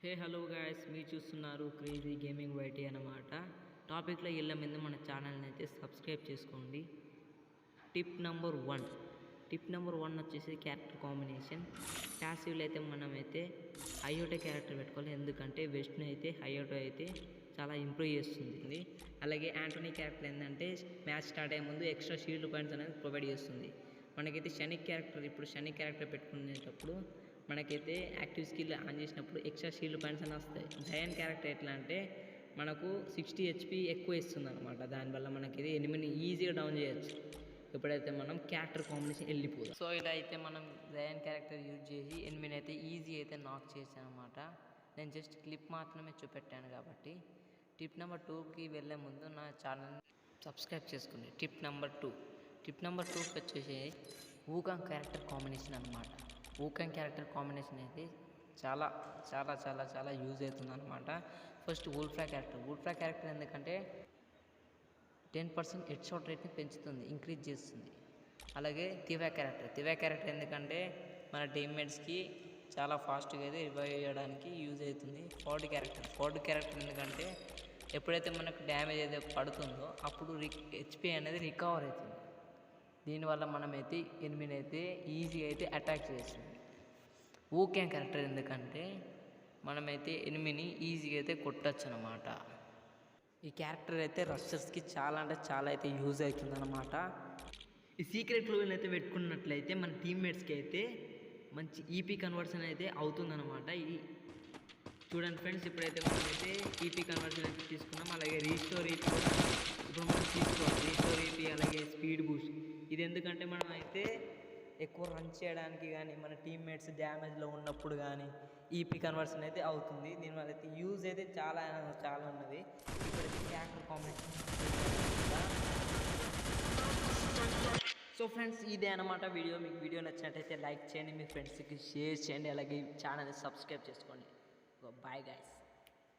Hey hello guys, మీరు చూస్తున్నారు crazy gaming YT అన్నమాట. టాపిక్లో వెళ్ళే ముందు మన ఛానల్ని అయితే సబ్స్క్రైబ్ చేసుకోండి. టిప్ నెంబర్ 1 వచ్చేసి క్యారెక్టర్ కాంబినేషన్. ప్యాసివ్లో అయితే మనమైతే హైయోటో క్యారెక్టర్ పెట్టుకోవాలి, ఎందుకంటే వెస్ట్ని అయితే హైయోటో అయితే చాలా ఇంప్రూవ్ చేస్తుంది. అలాగే యాంటోనీ క్యారెక్టర్ ఏంటంటే మ్యాచ్ స్టార్ట్ అయ్యే ముందు ఎక్స్ట్రా షీల్డ్ పాయింట్స్ అనేది ప్రొవైడ్ చేస్తుంది. మనకైతే శని క్యారెక్టర్ పెట్టుకునేటప్పుడు మనకైతే యాక్టివ్ స్కిల్ ఆన్ చేసినప్పుడు ఎక్స్ట్రా షీల్డ్ పాయింట్స్ అని వస్తాయి. జయన్ క్యారెక్టర్ ఎట్లా అంటే మనకు 60 HP ఎక్కువ ఇస్తుంది అనమాట. దానివల్ల మనకి ఎనిమిని ఈజీగా డౌన్ చేయొచ్చు ఎప్పుడైతే మనం క్యారెక్టర్ కాంబినేషన్ వెళ్ళిపోదాం. సో ఇలా అయితే మనం జయన్ క్యారెక్టర్ యూజ్ చేసి ఎనిమిని అయితే ఈజీ అయితే నాక్ చేసాను అనమాట. నేను జస్ట్ క్లిప్ మాత్రమే చూపెట్టాను కాబట్టి. టిప్ నెంబర్ 2కి వెళ్ళే ముందు నా ఛానల్ని సబ్స్క్రైబ్ చేసుకోండి. టిప్ నెంబర్ 2కి వచ్చేసి వూకాంగ్ క్యారెక్టర్ కాంబినేషన్ అనమాట. వూకాంగ్ క్యారెక్టర్ కాంబినేషన్ అయితే చాలా చాలా చాలా చాలా యూజ్ అవుతుంది అనమాట. ఫస్ట్ వూల్ఫ్రా క్యారెక్టర్ ఎందుకంటే 10% హెడ్ షాట్ రేట్ని పెంచుతుంది, ఇంక్రీజ్ చేస్తుంది. అలాగే తివా క్యారెక్టర్ ఎందుకంటే మన టీమ్మేట్స్కి చాలా ఫాస్ట్గా అయితే రివైవ్ చేయడానికి యూజ్ అవుతుంది. ఫోర్డ్ క్యారెక్టర్ ఎందుకంటే ఎప్పుడైతే మనకు డ్యామేజ్ అయితే పడుతుందో అప్పుడు HP అనేది రికవర్ అవుతుంది. దీనివల్ల మనమైతే ఎనిమిని అయితే ఈజీగా అయితే అటాక్ చేస్తుంది. వూకాంగ్ క్యారెక్టర్ ఎందుకంటే మనమైతే ఎనిమిని ఈజీగా అయితే కొట్టచ్చు అనమాట. ఈ క్యారెక్టర్ అయితే రషర్స్కి చాలా అంటే చాలా అయితే యూజ్ అవుతుంది అనమాట. ఈ సీక్రెట్ రూల్ అయితే పెట్టుకున్నట్లయితే మన టీమ్మేట్స్కి అయితే మంచి ఈపీ కన్వర్షన్ అయితే అవుతుందన్నమాట. చూడండి ఫ్రెండ్స్, ఇప్పుడైతే మనమైతే ఈపీ కన్వర్షన్ అయితే తీసుకున్నాం. అలాగే రీస్టోర్ ఈపీ కూడా ఇప్పుడు మనం తీసుకోవాలి. రీస్టోర్ ఈపీ అలాగే స్పీడ్ బూస్ట్. ఇది ఎందుకంటే మనం అయితే ఎక్కువ రన్ చేయడానికి కానీ మన టీమ్మేట్స్ డ్యామేజ్లో ఉన్నప్పుడు కానీ ఈపీ కన్వర్షన్ అయితే అవుతుంది. దీనివల్ల అయితే యూజ్ అయితే చాలా చాలా ఉన్నది. ఇప్పుడైతే క్యారెక్టర్ కాంబినేషన్. సో ఫ్రెండ్స్, ఇదే అనమాట వీడియో. మీకు వీడియో నచ్చినట్టయితే లైక్ చేయండి, మీ ఫ్రెండ్స్కి షేర్ చేయండి, అలాగే ఛానల్ని సబ్స్క్రైబ్ చేసుకోండి. Bye guys.